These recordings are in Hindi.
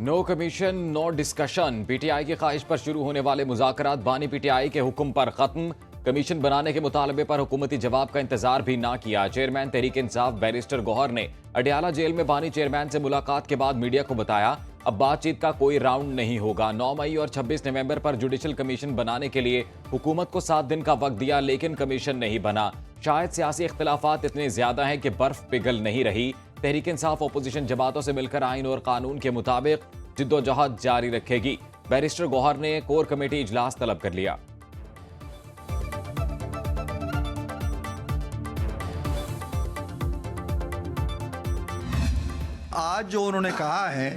No commission no discussion. PTI की ख्वाहिश पर शुरू होने वाले मुज़ाकरात बानी पीटीआई के हुक्म पर खत्म। कमीशन बनाने के मुतालबे पर हुकूमती जवाब का इंतजार भी ना किया। चेयरमैन तहरीक इंसाफ बैरिस्टर गौहर ने अडियाला जेल में बानी चेयरमैन से मुलाकात के बाद मीडिया को बताया, अब बातचीत का कोई राउंड नहीं होगा। 9 मई और 26 नवंबर पर जुडिशल कमीशन बनाने के लिए हुकूमत को 7 दिन का वक्त दिया, लेकिन कमीशन नहीं बना। शायद सियासी इख्तिलाफात इतने ज्यादा हैं कि बर्फ पिघल नहीं रही। तहरीक इंसाफ अपोजिशन जमातों से मिलकर आइन और कानून के मुताबिक जिद्दोजहद जारी रखेगी। बैरिस्टर गौहर ने कोर कमेटी इजलास तलब कर लिया। आज जो उन्होंने कहा है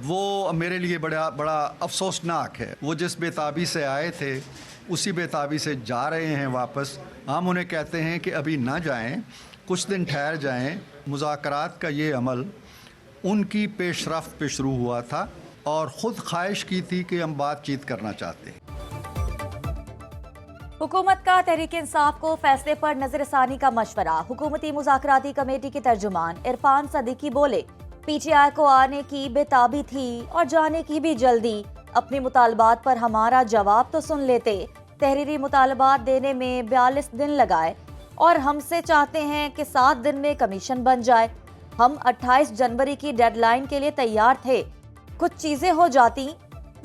वो मेरे लिए बड़ा बड़ा अफसोसनाक है। वो जिस बेताबी से आए थे उसी बेताबी से जा रहे हैं वापस। हम उन्हें कहते हैं कि अभी ना जाएं, कुछ दिन ठहर जाएं। मुज़ाकरात का ये अमल उनकी पेशरफ्त पे शुरू हुआ था और ख़ुद ख्वाहिश की थी कि हम बातचीत करना चाहते हैं। हुकूमत का तहरीक इंसाफ को फैसले पर नजरसानी का मशवरा। हुकूमती मुज़ाकराती कमेटी के तर्जुमान इरफान सदीकी बोले, पीटीआई को आने की बेताबी थी और जाने की भी जल्दी। अपने मुतालबात पर हमारा जवाब तो सुन लेते। तहरीरी मुतालबात देने में 42 दिन लगाए और हमसे चाहते हैं कि 7 दिन में कमीशन बन जाए। हम 28 जनवरी की डेडलाइन के लिए तैयार थे। कुछ चीजें हो जाती,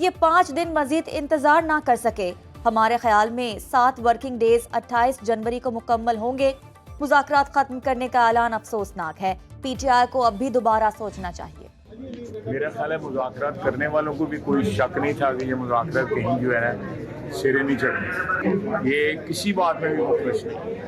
ये 5 दिन मजीद इंतजार ना कर सके। हमारे ख्याल में 7 वर्किंग डेज 28 जनवरी को मुकम्मल होंगे। मुज़ाकरात खत्म करने का ऐलान अफसोसनाक है। पीटीआई को अब भी दोबारा सोचना चाहिए। मेरा ख्याल है मुज़ाकरात करने वालों को भी कोई शक नहीं था कि ये मुज़ाकरात कहीं जो है ना सिरे नहीं चढ़ने। ये किसी बात में भी मुखलिस नहीं।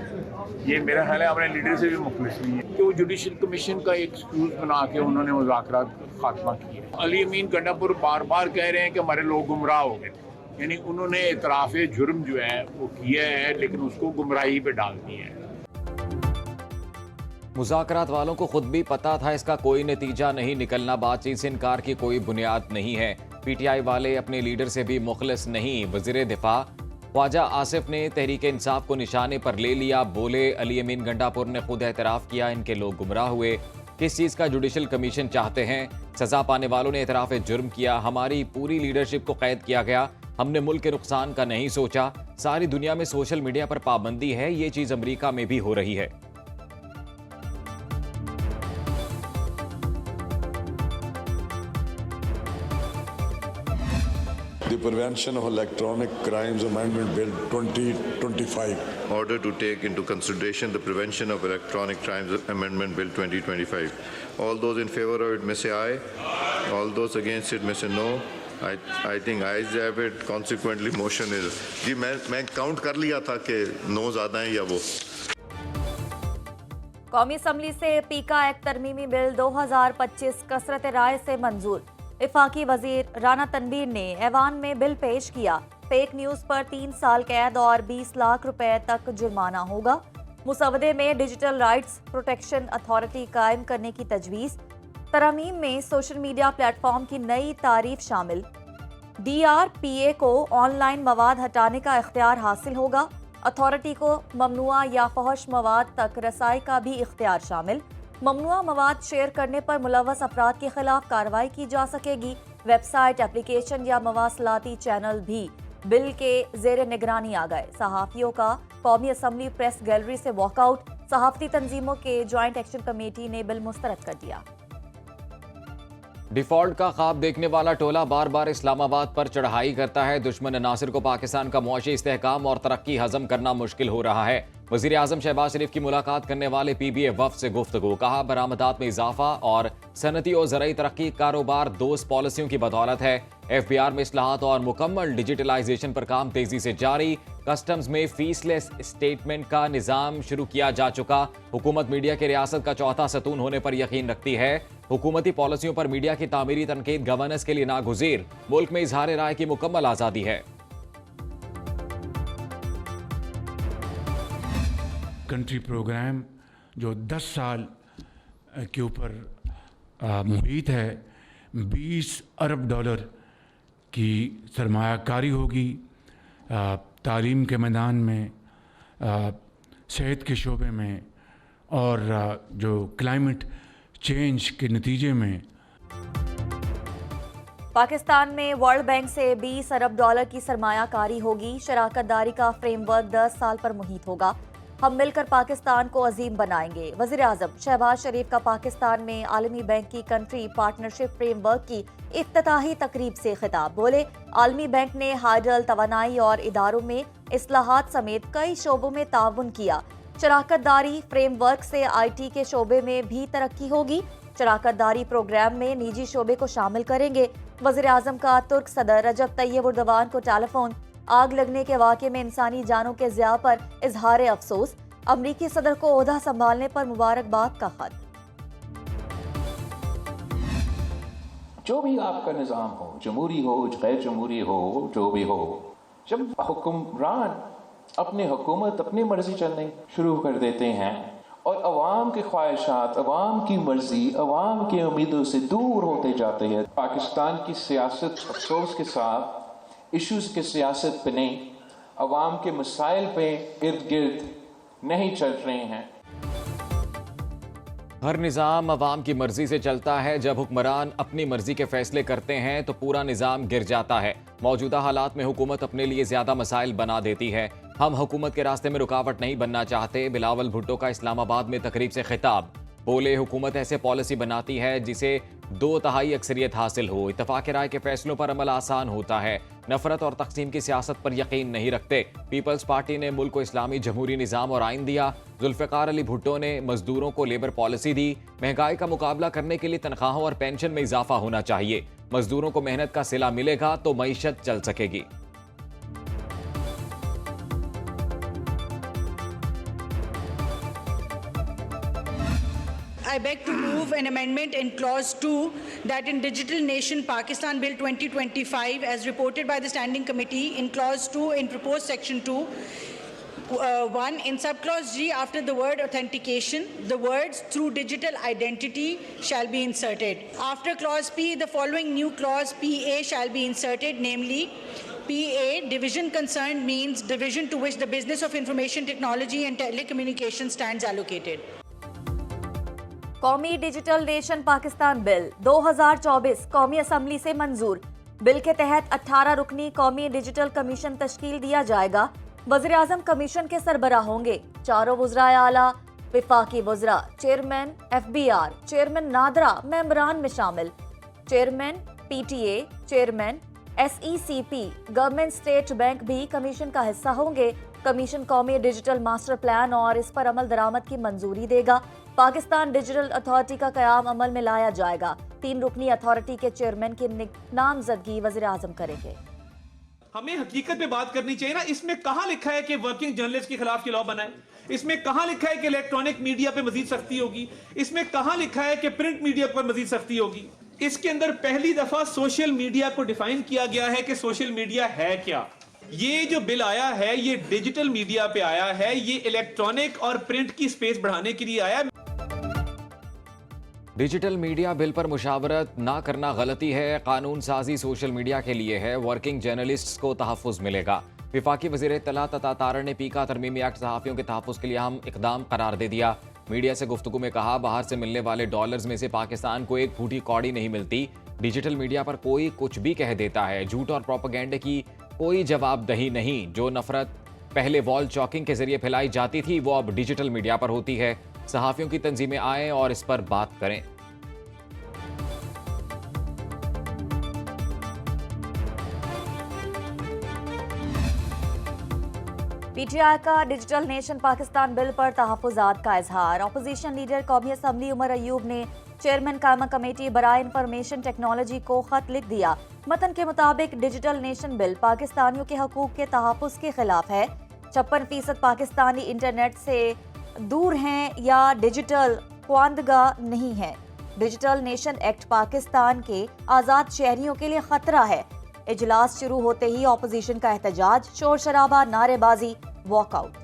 ये मेरा ख्याल है अपने लीडर से भी मुखलिस नहीं है कि वो जुडिशल कमीशन का एक एक्सक्यूज बना के उन्होंने मुज़ाकरात खात्मा किए। अली अमीन गंडापुर बार बार कह रहे हैं कि हमारे लोग गुमराह हो गए, यानी उन्होंने इतराफ़ जुर्म जो है वो किया है लेकिन उसको गुमराही पे डाल दिया है। मुज़ाकरात वालों को खुद भी पता था इसका कोई नतीजा नहीं निकलना। बातचीत से इनकार की कोई बुनियाद नहीं है। पीटीआई वाले अपने लीडर से भी मुखलिस नहीं। वज़ीर दिफा ख्वाजा आसिफ ने तहरीक इंसाफ को निशाने पर ले लिया। बोले, अली अमीन गंडापुर ने खुद एतराफ़ किया इनके लोग गुमराह हुए। किस चीज़ का जुडिशल कमीशन चाहते हैं? सज़ा पाने वालों ने एतराफ़ जुर्म किया। हमारी पूरी लीडरशिप को कैद किया गया। हमने मुल्क के नुकसान का नहीं सोचा। सारी दुनिया में सोशल मीडिया पर पाबंदी है, ये चीज़ अमरीका में भी हो रही है। The Prevention of Electronic Crimes Amendment Bill 2025. Order to take into consideration the Prevention of Electronic Crimes Amendment Bill 2025. All those in favor of it may say aye. All those against it may say no. I think ayes have it. Consequently, motion is. जी मैं काउंट कर लिया था कि नो ज़्यादा है या वो। कौमी असम्बली से पीका एक्ट तरमीमी बिल 2025 कसरत राय से मंजूर। इफाकी वजीर राना तनवीर ने ऐवान में बिल पेश किया। फेक न्यूज पर 3 साल कैद और 20 लाख रुपए तक जुर्माना होगा। मुसवदे में डिजिटल राइट्स प्रोटेक्शन अथॉरिटी कायम करने की तजवीज़। तरमीम में सोशल मीडिया प्लेटफॉर्म की नई तारीफ शामिल। DRPA को ऑनलाइन मवाद हटाने का इख्तियार हासिल होगा। अथॉरिटी को ममनुआ या फहश मवाद तक रसाई का भी इख्तियार शामिल। ममनुआ मवाद शेयर करने पर मुलव्वस अफराद के खिलाफ कार्रवाई की जा सकेगी। वेबसाइट, एप्लीकेशन या मवासलाती चैनल भी बिल के जेर निगरानी आ गए। सहाफ़ियों का कौमी असम्बली प्रेस गैलरी से वॉकआउट। सहाफ़ती तंजीमों के जॉइंट एक्शन कमेटी ने बिल मुस्तरद कर दिया। डिफॉल्ट का ख्वाब देखने वाला टोला बार बार इस्लामाबाद पर चढ़ाई करता है। दुश्मन अनासिर को पाकिस्तान का मुआशी इस्तेहकाम और तरक्की हजम करना मुश्किल हो रहा है। वज़ीर आज़म शहबाज शरीफ की मुलाकात करने वाले PBA वफ़द से गुफ्तगू। कहा, बरामदात में इजाफा और सनती और ज़राई तरक्की कारोबार दोस्त पॉलिसियों की बदौलत है। FBR में इस्लाहात और मुकम्मल डिजिटलाइजेशन पर काम तेजी से जारी। कस्टम्स में फीसलेस स्टेटमेंट का निज़ाम शुरू किया जा चुका। हुकूमत मीडिया के रियासत का चौथा सतून होने पर यकीन रखती है। हुकूमती पॉलिसियों पर मीडिया की तामीरी तनकीद गवर्नेंस के लिए नागुज़ीर। मुल्क में इजहार राय की मुकम्मल आज़ादी है। कंट्री प्रोग्राम जो 10 साल के ऊपर मुहित है, 20 अरब डॉलर की सरमायाकारी होगी तालीम के मैदान में, सेहत के शोबे में और जो क्लाइमेट चेंज के नतीजे में पाकिस्तान में वर्ल्ड बैंक से 20 अरब डॉलर की सरमायाकारी होगी। शराकतदारी का फ्रेमवर्क 10 साल पर मुहित होगा। हम मिलकर पाकिस्तान को अजीम बनाएंगे। वज़ीर आज़म शहबाज शरीफ का पाकिस्तान में आलमी बैंक की कंट्री पार्टनरशिप फ्रेमवर्क की इफ्तिताही तकरीब से खिताब। बोले, आलमी बैंक ने हाइडल, तवानाई और इदारों में इस्लाहात समेत कई शोबों में ताउन किया। शराकतदारी फ्रेमवर्क से IT के शोबे में भी तरक्की होगी। शराकतदारी प्रोग्राम में निजी शोबे को शामिल करेंगे। वज़ीर आज़म का तुर्क सदर रजब तैयब एर्दोगान को टेलीफोन। आग लगने के वाक़े में इंसानी जानों के ज़िया पर इजहार अफसोस। अमरीकी सदर को ओहदा संभालने पर मुबारकबाद का खत। जो भी आपका निज़ाम हो, जमहूरी हो, गैर जमहूरी हो, जो भी हो, जब हुक्मरान अपनी हुकूमत अपनी मर्जी चलने शुरू कर देते हैं और अवाम की ख्वाहिशात, अवाम की मर्जी, अवाम की उम्मीदों से दूर होते जाते हैं, पाकिस्तान की सियासत अफसोस के साथ इश्यूज़ के सियासत पे नहीं, अवाम के मसाइल पे इर्द गिर्द नहीं चल रहे हैं। हर निज़ाम अवाम की मर्जी से चलता है। जब हुक्मरान अपनी मर्जी के फैसले करते हैं तो पूरा निज़ाम गिर जाता है। मौजूदा हालात में हुकूमत अपने लिए ज़्यादा मसाइल बना देती है। हम हुकूमत के रास्ते में रुकावट नहीं बनना चाहते। बिलावल भुट्टो का इस्लामाबाद में तकरीब से खिताब। बोले, हुकूमत ऐसे पॉलिसी बनाती है जिसे 2/3 अक्सरियत हासिल हो। इत्तफाक राय के फैसलों पर अमल आसान होता है। नफरत और तकसीम की सियासत पर यकीन नहीं रखते। पीपल्स पार्टी ने मुल्क को इस्लामी जमहूरी निज़ाम और आइन दिया। जुल्फ़िकार अली भुट्टो ने मजदूरों को लेबर पॉलिसी दी। महंगाई का मुकाबला करने के लिए तनख्वाहों और पेंशन में इजाफा होना चाहिए। मजदूरों को मेहनत का सिला मिलेगा तो मईशत चल सकेगी। I beg to move an amendment in Clause 2 that in Digital Nation Pakistan Bill 2025 as reported by the Standing Committee in Clause 2 in proposed Section 2, 1 in subclause G after the word authentication, the words through digital identity shall be inserted. After Clause P, the following new clause PA shall be inserted, namely PA, division concerned means division to which the business of information technology and telecommunication stands allocated. कौमी डिजिटल नेशन पाकिस्तान बिल 2024 कौमी असम्बली से मंजूर। बिल के तहत 18 रुकनी कौमी डिजिटल कमीशन तश्कील दिया जाएगा। वज़ीर आज़म कमीशन के सरबराह होंगे। चारों वज़राए आला, वफाकी वज़रा, चेयरमैन FBR, चेयरमैन नादरा मेंबरान में शामिल। Chairman PTA, chairman SECP, government state bank भी कमीशन का हिस्सा होंगे। कमीशन कौमी डिजिटल मास्टर प्लान और इस पर अमल दरामद की मंजूरी देगा। पाकिस्तान डिजिटल अथॉरिटी का कयाम अमल में लाया जाएगा। 3 रुकनी अथॉरिटी के चेयरमैन की नामजदगी वज़ीर आज़म करेंगे। हमें हकीकत पे बात करनी चाहिए ना। इसमें कहाँ लिखा है कि वर्किंग जर्नलिस्ट के खिलाफ लॉ बनाए? इसमें कहाँ लिखा है कि इलेक्ट्रॉनिक मीडिया पे मजीद सख्ती होगी? इसमें कहाँ लिखा है कि प्रिंट मीडिया पर मजीद सख्ती होगी? इसके अंदर पहली दफा सोशल मीडिया को डिफाइन किया गया है कि सोशल मीडिया है क्या। ये जो बिल आया है ये डिजिटल मीडिया पे आया है, ये इलेक्ट्रॉनिक और प्रिंट की स्पेस बढ़ाने के लिए आया है। डिजिटल मीडिया बिल पर मुशावरत ना करना गलती है। कानून साजी सोशल मीडिया के लिए है। वर्किंग जर्नलिस्ट्स को तहफ़्फ़ुज़ मिलेगा। वफाकी वज़ीर इत्तलात अता तारड़ ने पीका तरमीमी एक्ट सहाफ़ियों के तहफ़्फ़ुज़ के लिए अहम इक़दाम करार दे दिया। मीडिया से गुफ्तगू में कहा, बाहर से मिलने वाले डॉलर्स में से पाकिस्तान को एक फूटी कौड़ी नहीं मिलती। डिजिटल मीडिया पर कोई कुछ भी कह देता है। झूठ और प्रोपेगेंडे की कोई जवाबदही नहीं। जो नफरत पहले वॉल चॉकिंग के जरिए फैलाई जाती थी वो अब डिजिटल मीडिया पर होती है। सहाफ़ियों की तंजीमें आएँ और इस पर बात करें। PTI का डिजिटल नेशन पाकिस्तान बिल पर तहफ़्फ़ुज़ात का इजहार। अपोजिशन लीडर कौमी असम्बली उमर अयूब ने चेयरमैन कायमा कमेटी बराए इंफॉर्मेशन टेक्नोलॉजी को खत लिख दिया। मतन के मुताबिक डिजिटल नेशन बिल पाकिस्तानियों के हकूक़ के तहफ़्फ़ुज़ के खिलाफ है। 56% पाकिस्तानी इंटरनेट से दूर हैं या डिजिटल ख्वांदगा नहीं है। डिजिटल नेशन एक्ट पाकिस्तान के आज़ाद शहरियों के लिए खतरा है। इजलास शुरू होते ही ऑपोजिशन का एहतजाज, शोर शराबा, नारेबाजी, वॉकआउट।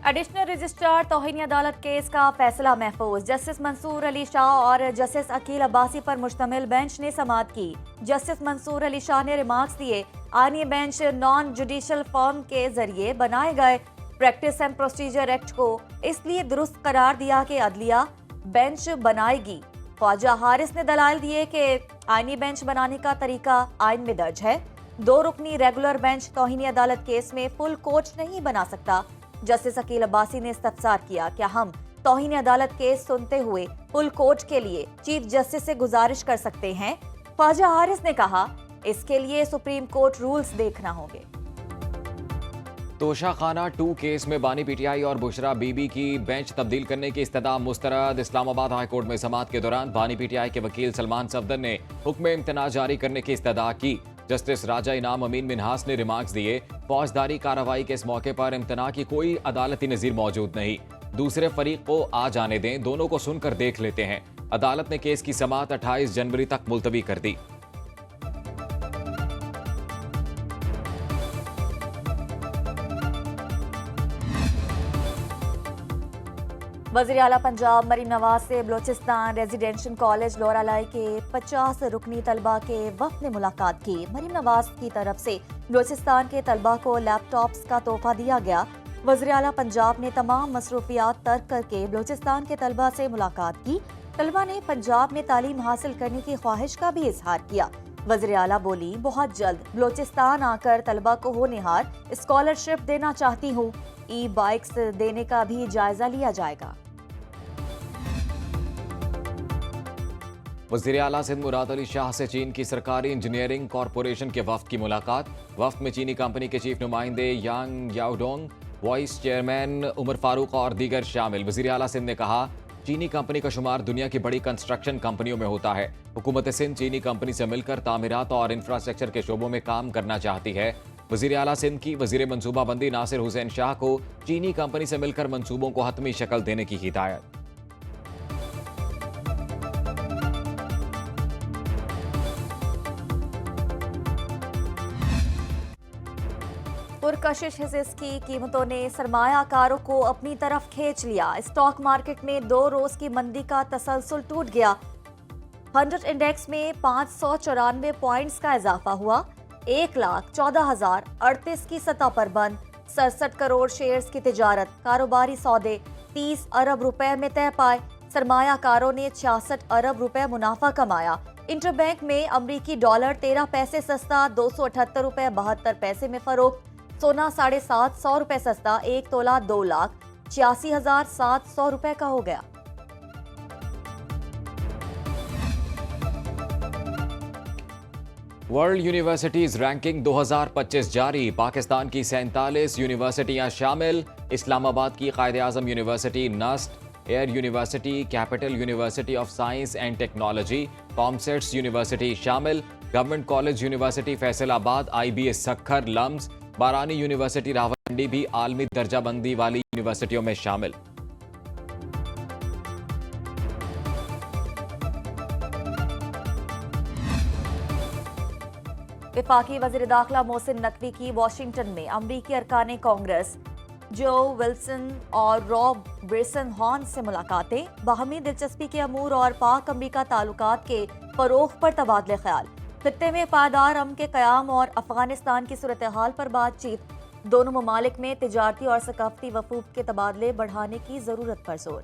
एडिशनल रजिस्ट्रार तौहीन अदालत केस का फैसला महफूज। जस्टिस मंसूर अली शाह और जस्टिस अकील अब्बासी पर मुश्तमिल बेंच ने समाअत की। जस्टिस मंसूर अली शाह ने रिमार्क्स दिए, आईनी बेंच नॉन जुडिशल फर्म के जरिए बनाए गए प्रैक्टिस एंड प्रोसीजर एक्ट को इसलिए दुरुस्त करार दिया कि अदलिया बेंच बनाएगी। ख्वाजा हारिस ने दलाल दिए कि आईनी बेंच बनाने का तरीका आइन में दर्ज है। 2 रुकनी रेगुलर बेंच तौहीनी अदालत केस में फुल कोच नहीं बना सकता। जस्टिस अकील अब्बासी ने इस्तफसार किया, क्या हम तौहीनी अदालत केस सुनते हुए फुल कोच के लिए चीफ जस्टिस से गुजारिश कर सकते हैं? ख्वाजा हारिस ने कहा, इसके लिए सुप्रीम कोर्ट रूल्स देखना होंगे। तोशाखाना 2 केस में बानी पीटीआई और बुशरा बीबी की बेंच तब्दील करने की इस्तदा मुस्तरद। इस्लामाबाद हाई कोर्ट में समाअत के दौरान बानी पीटीआई के वकील सलमान सफदर ने हुक्म इम्तना जारी करने की इस्तदा की। जस्टिस राजा इनाम अमीन मिन्हास ने रिमार्क्स दिए, फौजदारी कार्रवाई के इस मौके पर इम्तना की कोई अदालती नज़ीर मौजूद नहीं। दूसरे फरीक को आ जाने दें, दोनों को सुनकर देख लेते हैं। अदालत ने केस की समाअत 28 जनवरी तक मुलतवी कर दी। वज़ीर आला पंजाब मरीम नवाज से बलोचिस्तान रेजिडेंशियल कॉलेज लोरालाई के 50 रुकनी तलबा के वफ्द ने मुलाकात की। मरीम नवाज की तरफ से बलोचिस्तान के तलबा को लैपटॉप्स का तोहफा दिया गया। वज़ीर आला पंजाब ने तमाम मसरूफियात तर्क करके बलोचिस्तान के तलबा से मुलाकात की। तलबा ने पंजाब में तालीम हासिल करने की ख्वाहिश का भी इजहार किया। वज़ीर आला बोली, बहुत जल्द बलोचिस्तान आकर तलबा को होनहार स्कॉलरशिप देना चाहती हूँ। ई बाइक्स देने का भी जायजा लिया जाएगा। वज़ीर आला सिंध मुराद अली शाह से चीन की सरकारी इंजीनियरिंग कॉरपोरेशन के वफ्द की मुलाकात। वफ्द में चीनी कंपनी के चीफ नुमाइंदे यांग याओडोंग, वाइस चेयरमैन उमर फारूक और दीगर शामिल। वज़ीर आला सिंध ने कहा, चीनी कंपनी का शुमार दुनिया की बड़ी कंस्ट्रक्शन कंपनियों में होता है। हुकूमत सिंध चीनी कंपनी से मिलकर तामीरात और इंफ्रास्ट्रक्चर के शोबों में काम करना चाहती है। वज़ीर आला सिंध की वज़ीर मनसूबाबंदी नासिर हुसैन शाह को चीनी कंपनी से मिलकर मंसूबों को हतमी शक्ल देने की हिदायत। पुरकशिश हिस्स की कीमतों ने सरमायाकारों को अपनी तरफ खींच लिया। स्टॉक मार्केट में 2 रोज की मंदी का तसलसल टूट गया। 100 इंडेक्स में 594 पॉइंट्स का इजाफा हुआ। 1,14,038 की सतह पर बंद। 67 करोड़ शेयर्स की तिजारत। कारोबारी सौदे 30 अरब रुपए में तय पाए। सरमायाकारों ने 66 अरब रुपए मुनाफा कमाया। इंटरबैंक में अमरीकी डॉलर 13 पैसे सस्ता, 278 रुपए 72 पैसे में फरोख्त। सोना 750 रुपए सस्ता, 1 तोला 2,86,700 रुपए का हो गया। वर्ल्ड यूनिवर्सिटीज रैंकिंग 2025 जारी। पाकिस्तान की 47 यूनिवर्सिटियां शामिल। इस्लामाबाद की Quaid-e-Azam university, NUST, Air University, Capital University of Science and Technology, COMSATS university शामिल। Government college university Faisalabad, IBS Sukkur, LUMS, Barani university Rawalpindi भी आलमी दर्जाबंदी वाली यूनिवर्सिटियों में शामिल। वफाकी वज़ीर दाखिला मोहसिन नकवी की वाशिंगटन में अमरीकी अरकान कांग्रेस जो विल्सन और रॉब ब्रेसन हॉर्न से मुलाकातें। बाहमी दिलचस्पी के अमूर और पाक अमरीका ताल्लुकात के फरोग पर तबादले ख्याल। खित्ते में पायदार अमन के क़याम और अफगानिस्तान की सूरत हाल पर बातचीत। दोनों ममालिक में तिजारती और सकाफती वफूद के तबादले बढ़ाने की जरूरत पर जोर।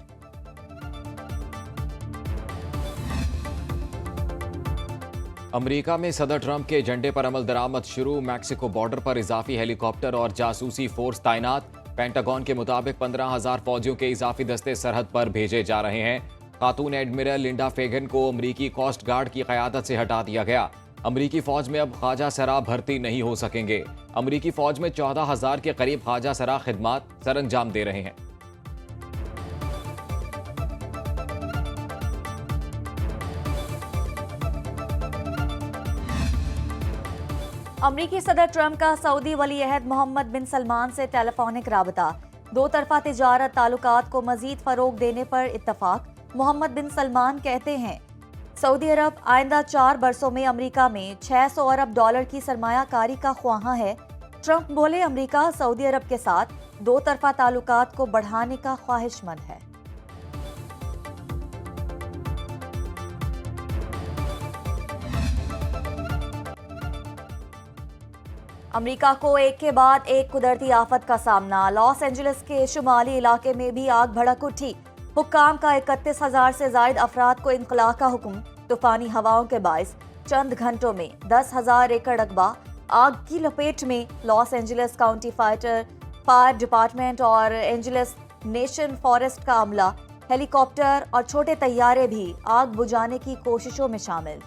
अमेरिका में सदर ट्रंप के एजेंडे पर अमल दरामद शुरू। मैक्सिको बॉर्डर पर इजाफी हेलीकॉप्टर और जासूसी फोर्स तैनात। पेंटागन के मुताबिक 15,000 फौजियों के इजाफी दस्ते सरहद पर भेजे जा रहे हैं। खातून एडमिरल लिंडा फेगन को अमरीकी कोस्ट गार्ड की क़यादत से हटा दिया गया। अमरीकी फौज में अब ख्वाजा सरा भर्ती नहीं हो सकेंगे। अमरीकी फौज में 14,000 के करीब ख्वाजा सरा खिदमात सरअंजाम दे रहे हैं। अमरीकी सदर ट्रंप का सऊदी वली अहद मोहम्मद बिन सलमान से टेलीफोनिक राबता। 2 तरफा तिजारत ताल्लुकात को मजीद फरोग देने पर इत्तफाक। मोहम्मद बिन सलमान कहते हैं, सऊदी अरब आइंदा 4 बरसों में अमरीका में 600 अरब डॉलर की सरमायाकारी का ख्वाहां है। ट्रंप बोले, अमरीका सऊदी अरब के साथ दो तरफा ताल्लुकात को बढ़ाने का ख्वाहिशमंद है। अमेरिका को एक के बाद एक कुदरती आफत का सामना। लॉस एंजलिस के शुमाली इलाके में भी आग भड़क उठी। हुक्काम का 31,000 से जायद अफराद को इनखला का हुक्म। तूफानी हवाओं के बायस चंद घंटों में 10,000 एकड़ रकबा आग की लपेट में। Los Angeles county fire department और एंजलिस नेशन फॉरेस्ट का अमला, हेलीकॉप्टर और छोटे तैयारे भी आग बुझाने की कोशिशों में शामिल।